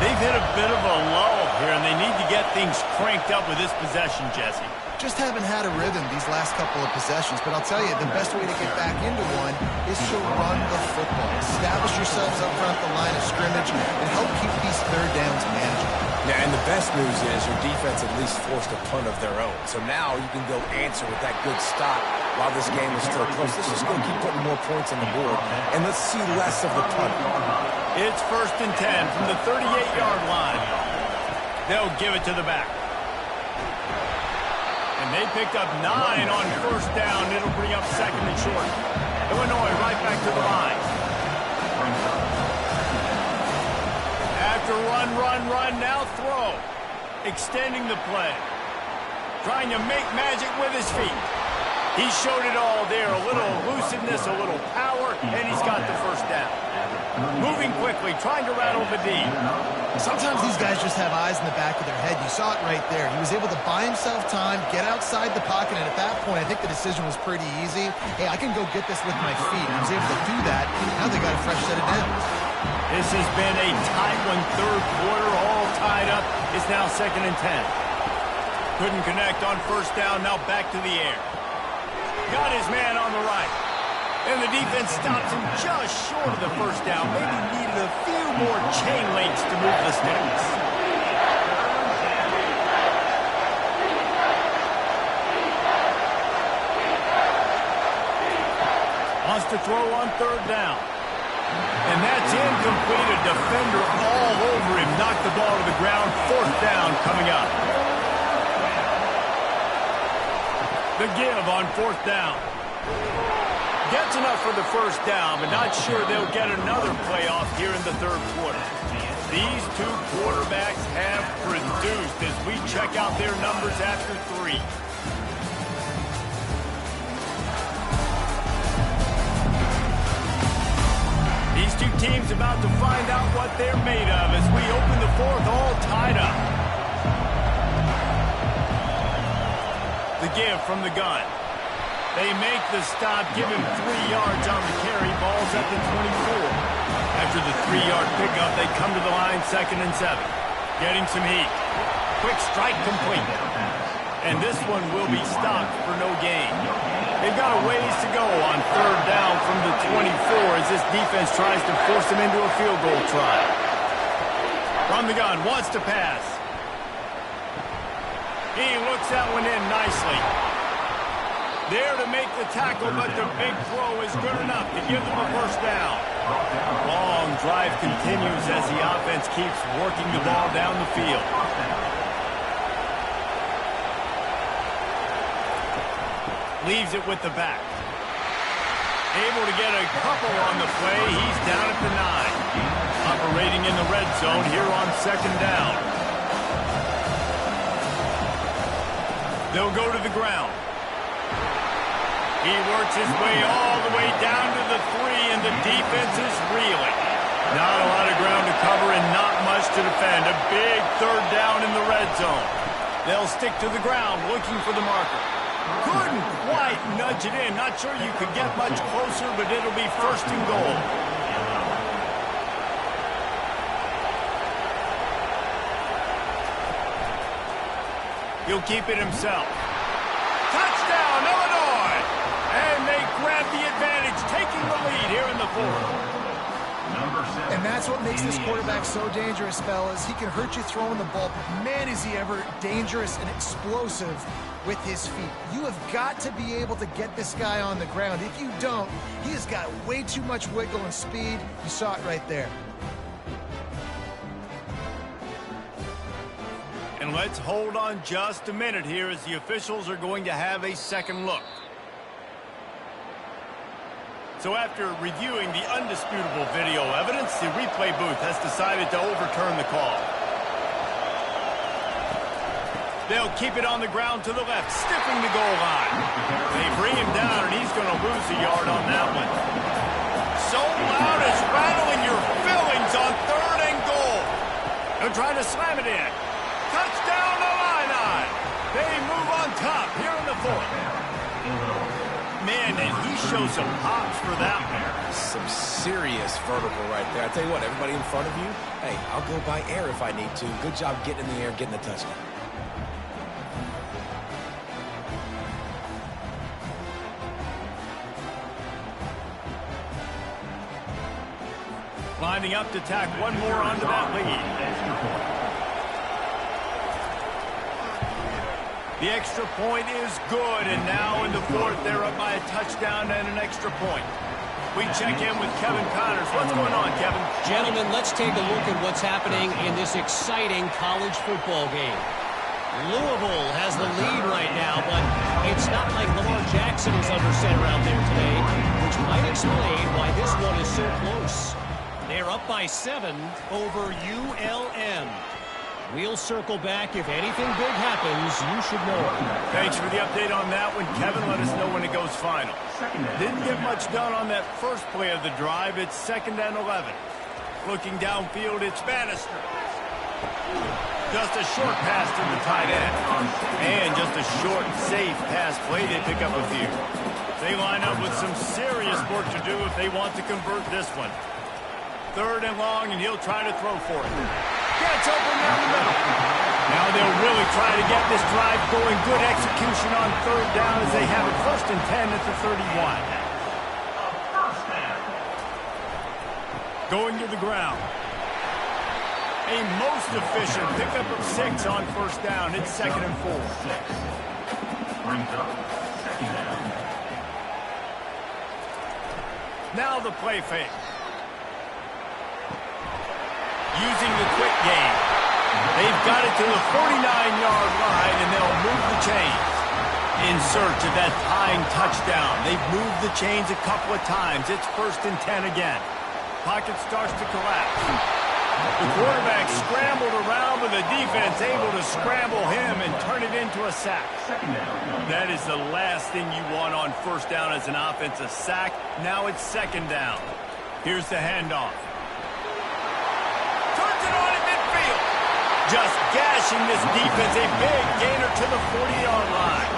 They've hit a bit of a lull here, and they need to get things cranked up with this possession, Jesse. Just haven't had a rhythm these last couple of possessions, but I'll tell you, the best way to get back into one is to run the football. Establish yourselves up front the line of scrimmage and help keep these third downs manageable. Yeah, and the best news is your defense at least forced a punt of their own. So now you can go answer with that good stop while this game is still close. Let's just go keep putting more points on the board, and let's see less of the punt. It's 1st and 10 from the 38-yard line. They'll give it to the back. And they picked up 9 on 1st down. It'll bring up 2nd and short. Illinois right back to the line. After run, now throw. Extending the play. Trying to make magic with his feet. He showed it all there. A little elusiveness, a little power, and he's got the 1st down. Moving quickly, trying to rattle the D. Sometimes these guys just have eyes in the back of their head. You saw it right there. He was able to buy himself time, get outside the pocket, and at that point, I think the decision was pretty easy. Hey, I can go get this with my feet. He was able to do that. Now they got a fresh set of downs. This has been a tight one, third quarter, all tied up. It's now 2nd and 10. Couldn't connect on 1st down, now back to the air. Got his man on the right. And the defense stops him just short of the 1st down. Maybe needed a few more chain links to move the sticks. Wants to throw on 3rd down. And that's incomplete. A defender all over him. Knocked the ball to the ground. 4th down coming up. The give on 4th down. Gets enough for the 1st down, but not sure they'll get another playoff here in the 3rd quarter. These two quarterbacks have produced as we check out their numbers after 3. These two teams about to find out what they're made of as we open the 4th all tied up. The give from the gun. They make the stop, give him 3 yards on the carry. Ball's at the 24. After the 3-yard pickup, they come to the line 2nd and 7. Getting some heat. Quick strike complete. And this one will be stopped for no gain. They've got a ways to go on 3rd down from the 24 as this defense tries to force them into a field goal try. From the gun, wants to pass. He looks that one in nicely. There to make the tackle, but the big throw is good enough to give them a 1st down. Long drive continues as the offense keeps working the ball down the field. Leaves it with the back. Able to get a couple on the play. He's down at the 9. Operating in the red zone here on 2nd down. They'll go to the ground. He works his way all the way down to the 3, and the defense is reeling. Not a lot of ground to cover and not much to defend. A big 3rd down in the red zone. They'll stick to the ground looking for the marker. Couldn't quite nudge it in. Not sure you could get much closer, but it'll be 1st and goal. He'll keep it himself. Touchdown, Illinois! And they grab the the lead here in the fourth. And that's what makes this quarterback so dangerous, fellas. He can hurt you throwing the ball, but man, is he ever dangerous and explosive with his feet. You have got to be able to get this guy on the ground. If you don't, he has got way too much wiggle and speed. You saw it right there. And let's hold on just a minute here as the officials are going to have a second look. So after reviewing the undisputable video evidence, the replay booth has decided to overturn the call. They'll keep it on the ground to the left, stiffing the goal line. They bring him down, and he's going to lose a yard on that one. So loud it's rattling your fillings on 3rd and goal. They'll try to slam it in. Touchdown to Illini. They move on top here in the 4th. Man, and he shows some hops for that one. Some serious vertical right there. I tell you what, everybody in front of you, hey, I'll go by air if I need to. Good job getting in the air, getting the touchdown. Lining up to tack one more onto that lead. The extra point is good, and now in the 4th, they're up by a touchdown and an extra point. We check in with Kevin Connors. What's going on, Kevin? Gentlemen, let's take a look at what's happening in this exciting college football game. Louisville has the lead right now, but it's not like Lamar Jackson is under center out there today, which might explain why this one is so close. They're up by 7 over ULM. We'll circle back. If anything big happens, you should know it. Thanks for the update on that one, Kevin. Let us know when it goes final. Didn't get much done on that first play of the drive. It's 2nd and 11. Looking downfield, it's Bannister. Just a short pass to the tight end. And just a short, safe pass play. They pick up a few. They line up with some serious work to do if they want to convert this one. 3rd and long, and he'll try to throw for it. Gets open down the middle. Now they'll really try to get this drive going. Good execution on 3rd down as they have it 1st and 10 at the 31. Going to the ground. A most efficient pickup of 6 on 1st down. It's 2nd and 4. Brings up 2nd down. Now the play fake. Using the quick game. They've got it to the 49-yard line, and they'll move the chains in search of that tying touchdown. They've moved the chains a couple of times. It's 1st and 10 again. Pocket starts to collapse. The quarterback scrambled around, but the defense able to scramble him and turn it into a sack. That is the last thing you want on 1st down as an offense, a sack. Now it's 2nd down. Here's the handoff. Just gashing this defense, a big gainer to the 40-yard line.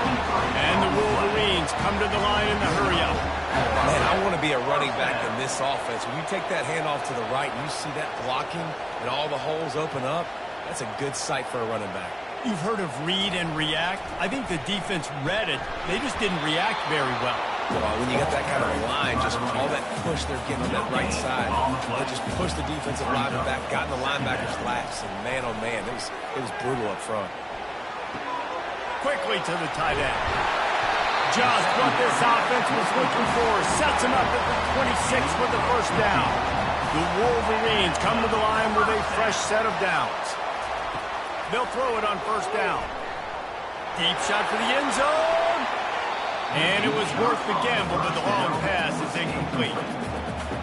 And the Wolverines come to the line in the hurry-up. Man, I want to be a running back in this offense. When you take that handoff to the right and you see that blocking and all the holes open up, that's a good sight for a running back. You've heard of read and react. I think the defense read it. They just didn't react very well. Well, when you got that kind of line, just all that push they're getting on that right side, they just pushed the defensive lineman back, got in the linebacker's laps, and man, oh man, it was brutal up front. Quickly to the tight end. Just what this offense was looking for. Sets him up at the 26 with the 1st down. The Wolverines come to the line with a fresh set of downs. They'll throw it on 1st down. Deep shot for the end zone. And it was worth the gamble, but the long pass is incomplete.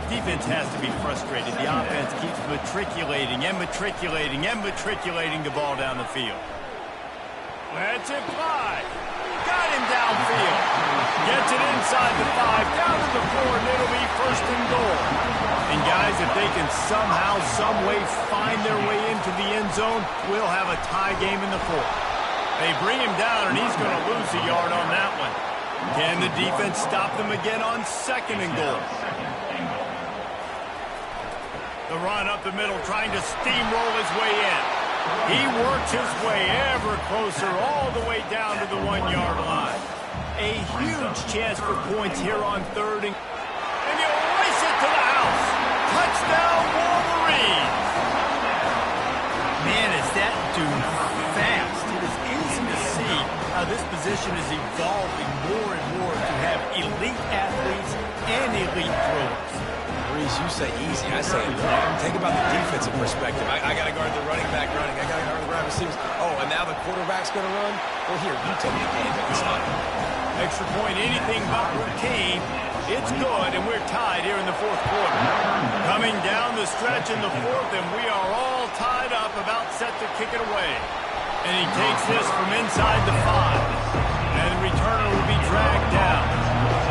Defense has to be frustrated. The offense keeps matriculating and matriculating and matriculating the ball down the field. Let's it fly. Got him downfield. Gets it inside the 5, down to the 4, and it'll be 1st and goal. And guys, if they can somehow, some way find their way into the end zone, we'll have a tie game in the 4th. They bring him down, and he's going to lose a yard on that one. Can the defense stop them again on 2nd and goal? The run up the middle, trying to steamroll his way in. He works his way ever closer, all the way down to the 1-yard line. A huge chance for points here on 3rd and the down Wolverines. Man, is that dude fast. It is easy to see how this position is evolving more and more to have elite athletes and elite throwers. Reese, you say easy. I say think about the defensive perspective. I got to guard the running back running. I got to guard the wide receivers. Oh, and now the quarterback's going to run? Well, here, you tell me the game. It's not. Extra point, anything but routine. It's good, and we're tied here in the fourth quarter. Coming down the stretch in the fourth, and we are all tied up, about set to kick it away. And he takes this from inside the 5. And the returner will be dragged down.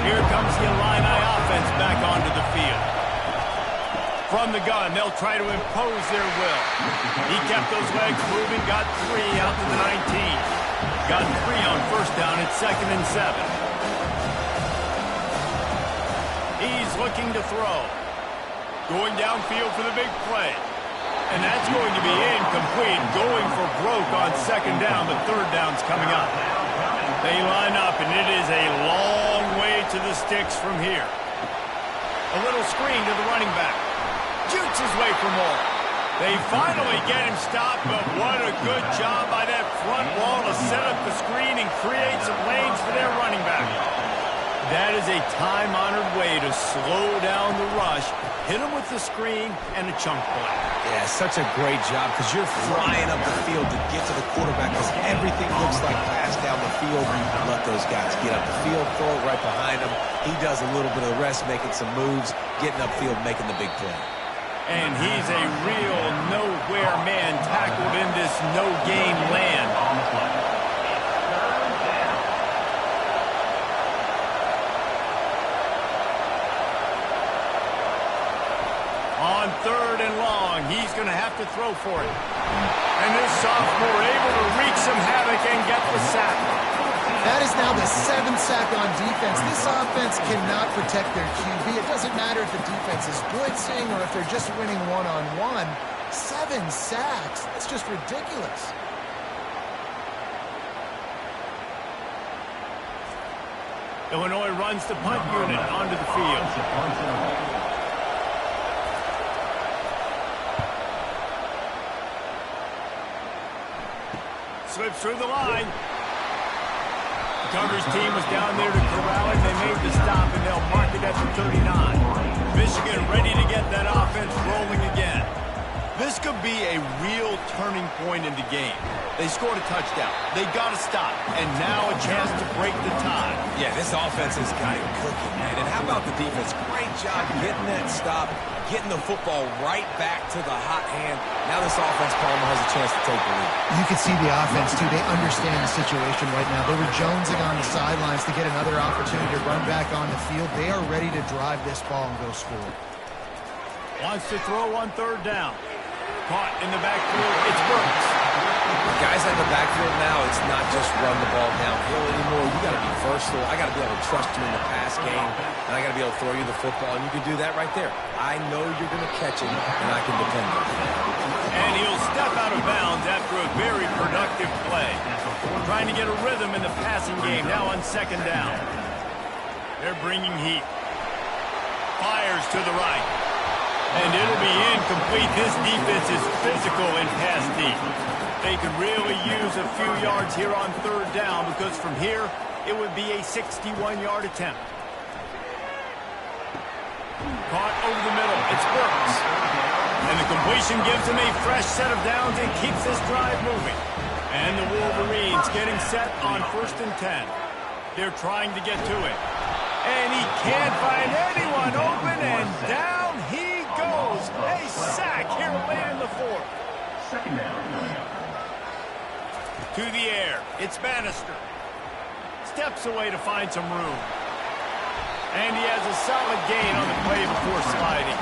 Here comes the Illini offense back onto the field. From the gun, they'll try to impose their will. He kept those legs moving, got 3 out to the 19. Got 3 on first down at 2nd and 7. He's looking to throw. Going downfield for the big play. And that's going to be incomplete. Going for broke on 2nd down, but 3rd down's coming up. They line up, and it is a long way to the sticks from here. A little screen to the running back. Jukes his way for more. They finally get him stopped, but what a good job by that front wall to set up the screen and create some lanes for their running back. That is a time-honored way to slow down the rush, hit him with the screen, and a chunk play. Yeah, such a great job because you're flying up the field to get to the quarterback because everything looks like pass down the field. Let those guys get up the field, throw it right behind him. He does a little bit of the rest, making some moves, getting upfield, making the big play. And he's a real nowhere man tackled in this no-gain land. On 3rd and long, he's going to have to throw for it. And this sophomore able to wreak some havoc and get the sack. That is now the 7th sack on defense. This offense cannot protect their QB. It doesn't matter if the defense is blitzing or if they're just winning one-on-one. 7 sacks. That's just ridiculous. Illinois runs the punt unit onto the field. Slips through the line. The coverage team was down there to corral it. They made the stop, and they'll mark it at the 39. Michigan ready to get that offense rolling again. This could be a real turning point in the game. They scored a touchdown. They got to stop, and now a chance to break the tie. Yeah, this offense has got it cooking, man. And how about the defense? Great job getting that stop, getting the football right back to the hot hand. Now this offense, Palmer, has a chance to take the lead. You can see the offense, too. They understand the situation right now. They were jonesing on the sidelines to get another opportunity to run back on the field. They are ready to drive this ball and go score. Wants to throw on 3rd down. Caught in the backfield. It's Burks. Guys in the backfield now, it's not just run the ball downhill anymore. You got to be versatile. I got to be able to trust you in the pass game, and I got to be able to throw you the football, and you can do that right there. I know you're going to catch it, and I can depend on it. And he'll step out of bounds after a very productive play. Trying to get a rhythm in the passing game now on 2nd down. They're bringing heat. Fires to the right. And it'll be incomplete. This defense is physical in pass deep. They could really use a few yards here on 3rd down because from here, it would be a 61-yard attempt. Caught over the middle. It's Burks. And the completion gives him a fresh set of downs and keeps this drive moving. And the Wolverines getting set on 1st and 10. They're trying to get to it. And he can't find anyone open, and down he goes. A sack here late in the 4th. 2nd down. To the air. It's Bannister. Steps away to find some room. And he has a solid gain on the play before sliding.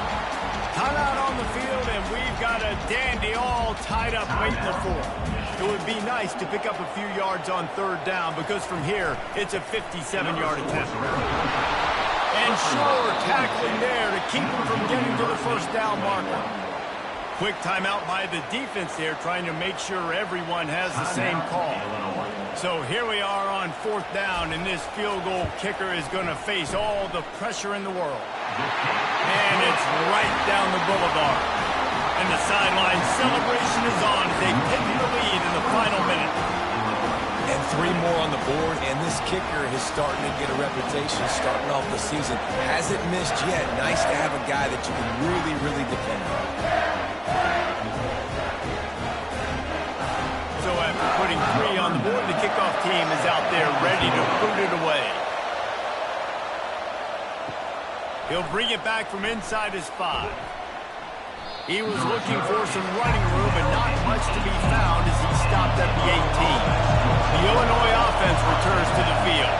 Timeout on the field, and we've got a dandy all tied up late in the 4th. It would be nice to pick up a few yards on 3rd down because from here, it's a 57-yard attempt. And sure, tackling there to keep him from getting to the 1st down marker. Quick timeout by the defense there, trying to make sure everyone has the same call. So here we are on 4th down, and this field goal kicker is going to face all the pressure in the world. And it's right down the boulevard. And the sideline celebration is on as they pick the lead in the final minute. And 3 more on the board, and this kicker is starting to get a reputation starting off the season. Hasn't missed yet. Nice to have a guy that you can really, really depend on. So after putting 3 on the board, the kickoff team is out there ready to boot it away. He'll bring it back from inside his 5. He was looking for some running room, and not much to be found as he stopped at the 18. The Illinois offense returns to the field.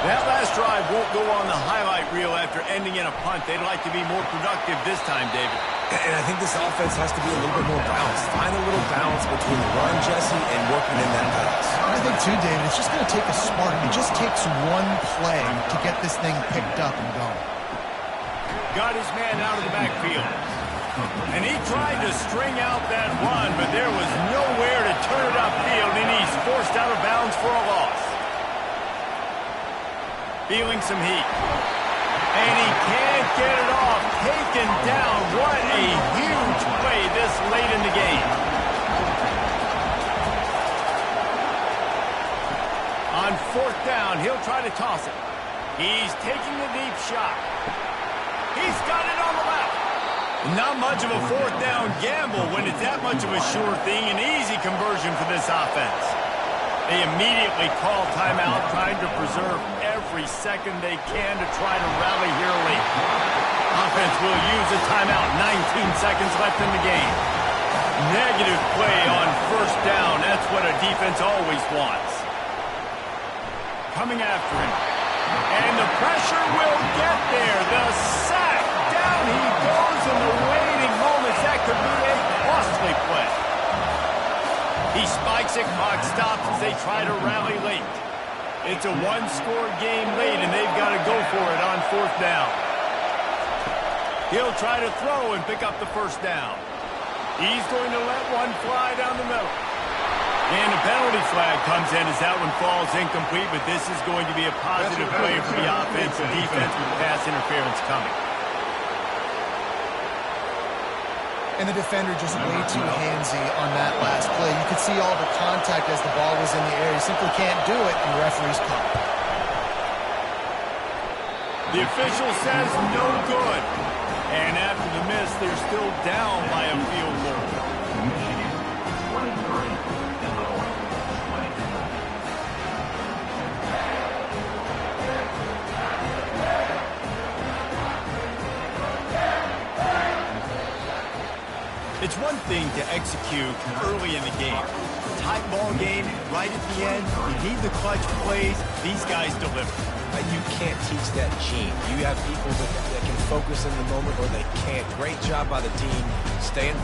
That last drive won't go on the highlight reel after ending in a punt. They'd like to be more productive this time, David. And I think this offense has to be a little bit more balanced. Find a little balance between the run, Jesse, and working in that pass. I think, too, David, it's just going to take a spark. It just takes one play to get this thing picked up and going. Got his man out of the backfield. And he tried to string out that run, but there was nowhere to turn it upfield, and he's forced out of bounds for a loss. Feeling some heat. And he can't get it off. Taken down. What a huge play this late in the game. On 4th down, he'll try to toss it. He's taking the deep shot. He's got it on the left. Not much of a 4th down gamble when it's that much of a sure thing. An easy conversion for this offense. They immediately call timeout, trying to preserve every second they can to try to rally here late. Offense will use a timeout. 19 seconds left in the game. Negative play on 1st down. That's what a defense always wants. Coming after him. And the pressure will get there. The sack. Down he goes in the waiting moments. That could be a costly play. He spikes it. Clock stops as they try to rally late. It's a 1-score game late, and they've got to go for it on 4th down. He'll try to throw and pick up the 1st down. He's going to let one fly down the middle. And a penalty flag comes in as that one falls incomplete, but this is going to be a positive play for the offense and defense with pass interference coming. And the defender just way too handsy on that last play. You could see all the contact as the ball was in the air. He simply can't do it, and the referee's caught. The official says no good. And after the miss, they're still down by a field goal. It's one thing to execute early in the game. Tight ball game, right at the end, you need the clutch plays. These guys deliver. You can't teach that gene. You have people that can focus in the moment or they can't. Great job by the team staying